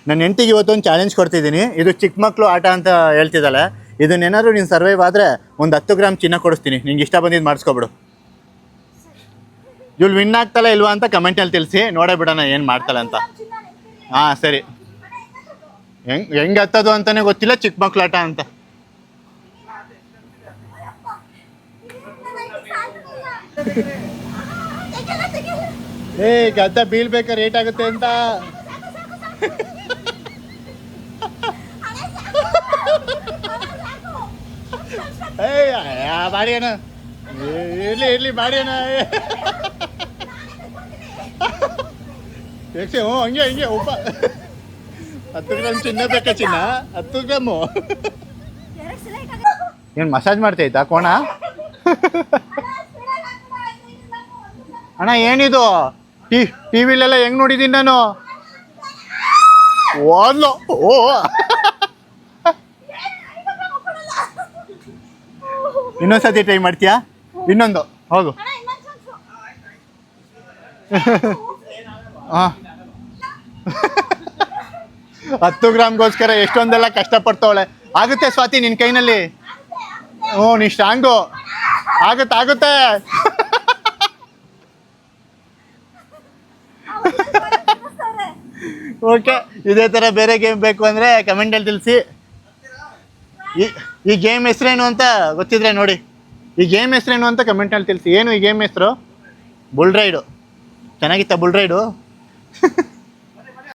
ನನ್ನ ಹೆಂಡತಿಗೆ ಇವತ್ತೊಂದು ಚಾಲೆಂಜ್ ಕೊಡ್ತಿದ್ದೀನಿ. ಇದು ಚಿಕ್ಕ ಮಕ್ಕಳು ಆಟ ಅಂತ ಹೇಳ್ತಿದ್ದಾಳೆ. ಇದನ್ನೇನಾದ್ರು ನೀನು ಸರ್ವೈವ್ ಆದರೆ ಒಂದು 10 ಗ್ರಾಮ್ ಚಿನ್ನ ಕೊಡಿಸ್ತೀನಿ. ನಿಂಗೆ ಇಷ್ಟ ಬಂದಿದ್ದು ಮಾಡಿಸ್ಕೊಬಿಡು. ಇವಳು ವಿನ್ ಆಗ್ತಾಳ ಇಲ್ವಾ ಅಂತ ಕಮೆಂಟಲ್ಲಿ ತಿಳಿಸಿ, ನೋಡೇ ಬಿಡೋಣ ಏನು ಮಾಡ್ತಾಳೆ ಅಂತ. ಹಾಂ ಸರಿ. ಹೆಂಗೆ ಹತ್ತೋದು ಅಂತಲೇ ಗೊತ್ತಿಲ್ಲ, ಚಿಕ್ಕ ಮಕ್ಳು ಆಟ ಅಂತ. ಏ ಗದ್ದ ಬೀಳ್ಬೇಕಾರೆ ರೇಟ್ ಆಗುತ್ತೆ ಅಂತ. ಬಾಡಿ ಅಣ್ಣ, ಇರ್ಲಿ ಬಾಡಿ ಅಣ್ಣ. ಹ್ಞೂ ಹಂಗೆ ಒಬ್ಬ 10 ಗ್ರಾಮ್ ಚಿನ್ನ ಬೇಕಾ? ಚಿನ್ನ 10 ಗ್ರಾಮು ಏನು ಮಸಾಜ್ ಮಾಡ್ತೈತಾ ಕೋಣ? ಅಣ್ಣ ಏನಿದು ಟಿವಿಲೆಲ್ಲ ಹೆಂಗ್ ನೋಡಿದ್ದೀನಿ ನಾನು. ಓದ್ಲು ಓ ಇನ್ನೊಂದ್ಸತಿ ಟ್ರೈ ಮಾಡ್ತೀಯಾ? ಇನ್ನೊಂದು ಹೌದು. ಹಾಂ 10 ಗ್ರಾಮ್ಗೋಸ್ಕರ ಎಷ್ಟೊಂದೆಲ್ಲ ಕಷ್ಟಪಡ್ತವಳೆ. ಆಗುತ್ತೆ ಸ್ವಾತಿ ನಿನ್ನ ಕೈನಲ್ಲಿ. ಹ್ಞೂ ನೀ ಸ್ಟ್ರಾಂಗು. ಆಗುತ್ತೆ. ಓಕೆ, ಇದೇ ಥರ ಬೇರೆ ಗೇಮ್ ಬೇಕು ಅಂದರೆ ಕಮೆಂಟಲ್ಲಿ ತಿಳಿಸಿ. ಈ ಗೇಮ್ ಹೆಸ್ರೇನು ಅಂತ ಗೊತ್ತಿದ್ರೆ ನೋಡಿ. ಈ ಗೇಮ್ ಹೆಸ್ರೇನು ಅಂತ ಕಮೆಂಟಲ್ಲಿ ತಿಳಿಸಿ. ಏನು ಈ ಗೇಮ್ ಹೆಸರು? Bull ride. ಚೆನ್ನಾಗಿತ್ತ ಬುಲ್ ರೈಡು?